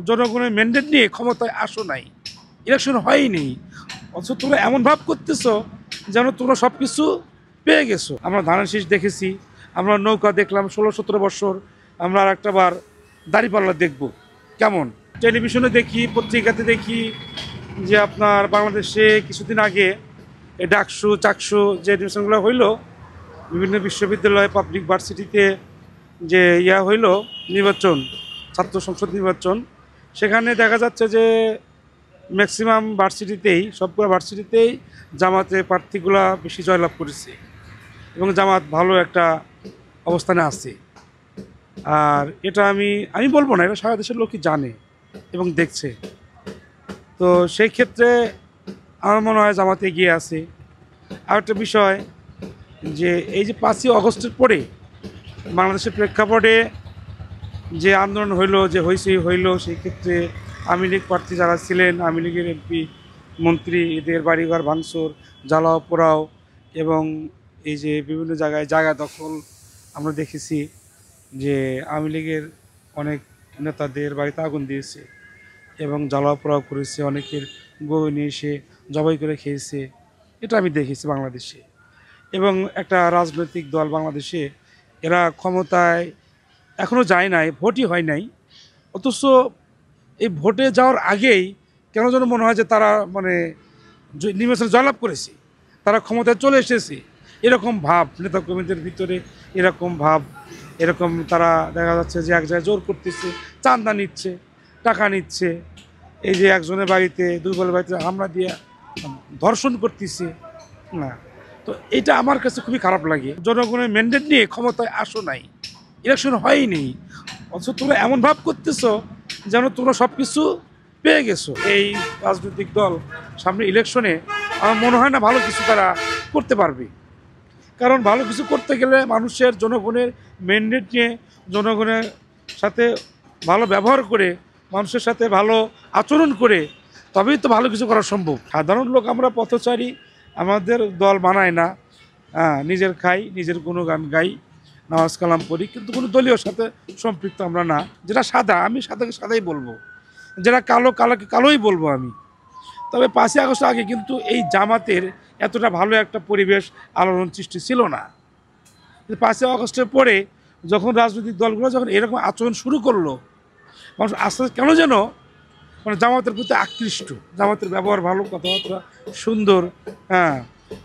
জনগণের ম্যান্ডেট নিয়ে ক্ষমতায় আসো নাই, ইলেকশন হয়নি, অথচ তোমরা এমন ভাব করতেছো যেন তোমরা সব কিছু পেয়ে গেছো। আমরা ধানের শীষ দেখেছি, আমরা নৌকা দেখলাম 16-17 বছর, আমরা আর একটা বার দাঁড়িপাল্লা দেখব কেমন। টেলিভিশনে দেখি, পত্রিকাতে দেখি যে আপনার বাংলাদেশে কিছুদিন আগে এই ডাকসু চাকসু যে নির্বাচনগুলো হইলো, বিভিন্ন বিশ্ববিদ্যালয় পাবলিক ভার্সিটিতে যে হইলো নির্বাচন, ছাত্র সংসদ নির্বাচন, সেখানে দেখা যাচ্ছে যে ম্যাক্সিমাম ভার্সিটিতেই, সবগুলো ভার্সিটিতেই জামাতে প্রার্থীগুলা বেশি জয়লাভ করেছে এবং জামাত ভালো একটা অবস্থানে আছে। আর এটা আমি বলবো না, এটা সারা দেশের লোকই জানে এবং দেখছে। তো সেই ক্ষেত্রে আমার মনে হয় জামাতে এগিয়ে আছে। আর একটা বিষয় যে এই যে 5ই আগস্টের পরে বাংলাদেশের প্রেক্ষাপটে যে আন্দোলন হইলো, যে হইলো, সেই ক্ষেত্রে আওয়ামী লীগ প্রার্থী যারা ছিলেন, আওয়ামী লীগের এমপি মন্ত্রী, এদের বাড়িঘর ভাঙচুর, জ্বালাও পোড়াও এবং এই যে বিভিন্ন জায়গায় জায়গা দখল আমরা দেখেছি যে আওয়ামী লীগের অনেক নেতাদের বাড়িতে আগুন দিয়েছে এবং জ্বালাও পোড়াও করেছে, অনেকের গরু নিয়ে এসে জবাই করে খেয়েছে। এটা আমি দেখেছি বাংলাদেশে। এবং একটা রাজনৈতিক দল বাংলাদেশে, এরা ক্ষমতায় এখনও যায় নাই, ভোটই হয় নাই, অথচ এই ভোটে যাওয়ার আগেই কেন যেন মনে হয় যে তারা নির্বাচনে জয়লাভ করেছে, তারা ক্ষমতায় চলে এসেছে, এরকম ভাব নেতাকর্মীদের ভিতরে, এরকম ভাব, এরকম তারা দেখা যাচ্ছে যে এক জায়গায় জোর করতেছে, চাঁদা নিচ্ছে, টাকা নিচ্ছে, এই যে একজনের বাড়িতে, দুর্বলের বাড়িতে হামলা দিয়ে ধর্ষণ করতেছে না। তো এটা আমার কাছে খুবই খারাপ লাগে। জনগণের ম্যান্ডেট নিয়ে ক্ষমতায় আসো নাই, ইলেকশন হয়নি, অথচ তোমরা এমন ভাব করতেছো যেন তোমরা সব কিছু পেয়ে গেছো। এই রাজনৈতিক দল সামনে ইলেকশনে আমার মনে হয় না ভালো কিছু তারা করতে পারবে। কারণ ভালো কিছু করতে গেলে মানুষের, জনগণের ম্যান্ডেট নিয়ে, জনগণের সাথে ভালো ব্যবহার করে, মানুষের সাথে ভালো আচরণ করে তবেই তো ভালো কিছু করা সম্ভব। সাধারণ লোক আমরা পথচারী, আমাদের দল বানায় না, নিজের খাই, নিজের গুণগান গাই, নামাজ কালাম পড়ি, কিন্তু কোনো দলীয় সাথে সম্পৃক্ত আমরা না। যেটা সাদা, আমি সাদাকে সাদাই বলবো, যেটা কালো কালোকে কালোই বলবো আমি। তবে 5ই আগস্ট আগে কিন্তু এই জামাতের এতটা ভালো একটা পরিবেশ, আলোড়ন সৃষ্টি ছিল না। 5ই আগস্টের পরে যখন রাজনৈতিক দলগুলো যখন এরকম আচরণ শুরু করলো, মানুষ আস্তে আস্তে কেন যেন জামাতের প্রতি আকৃষ্ট, জামাতের ব্যবহার ভালো, কথাবার্তা সুন্দর,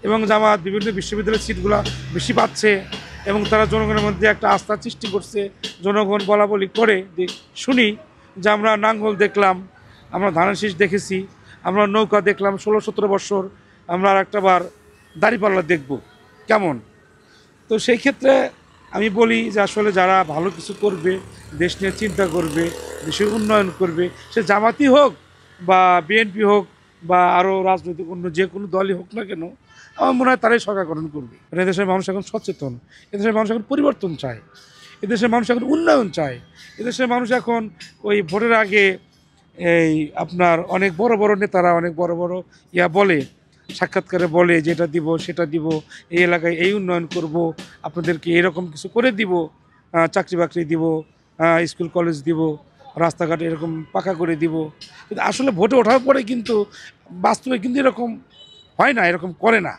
এবং জামাত বিভিন্ন বিশ্ববিদ্যালয়ের সিটগুলো বেশি পাচ্ছে এবং তারা জনগণের মধ্যে একটা আস্থা সৃষ্টি করছে। জনগণ বলা বলি করে শুনি যে আমরা নাঙ্গল দেখলাম, আমরা ধানের শীষ দেখেছি, আমরা নৌকা দেখলাম 16-17 বছর, আমরা আর একটা বার দাঁড়িপাল্লা দেখব কেমন। তো সেই ক্ষেত্রে আমি বলি যে আসলে যারা ভালো কিছু করবে, দেশ নিয়ে চিন্তা করবে, দেশের উন্নয়ন করবে, সে জামাতি হোক বা বিএনপি হোক বা আরও রাজনৈতিক অন্য যে কোনো দলই হোক না কেন, আমার মনে হয় তারাই সরকার গঠন করবে। এদেশের মানুষ এখন সচেতন, এদেশের মানুষ এখন পরিবর্তন চায়, এদেশের মানুষ এখন উন্নয়ন চায়, এদেশের মানুষ এখন ওই ভোটের আগে এই আপনার অনেক বড় বড় নেতারা অনেক বড় বড় বলে, সাক্ষাৎকারে বলে যে এটা দিব, সেটা দিব, এই এলাকায় এই উন্নয়ন করব, আপনাদেরকে এরকম কিছু করে দিব, চাকরি বাকরি দিব, স্কুল কলেজ দিব, রাস্তাঘাট এরকম পাকা করে দিব। কিন্তু আসলে ভোটে ওঠার পরে কিন্তু বাস্তবে কিন্তু এরকম হয় না, এরকম করে না।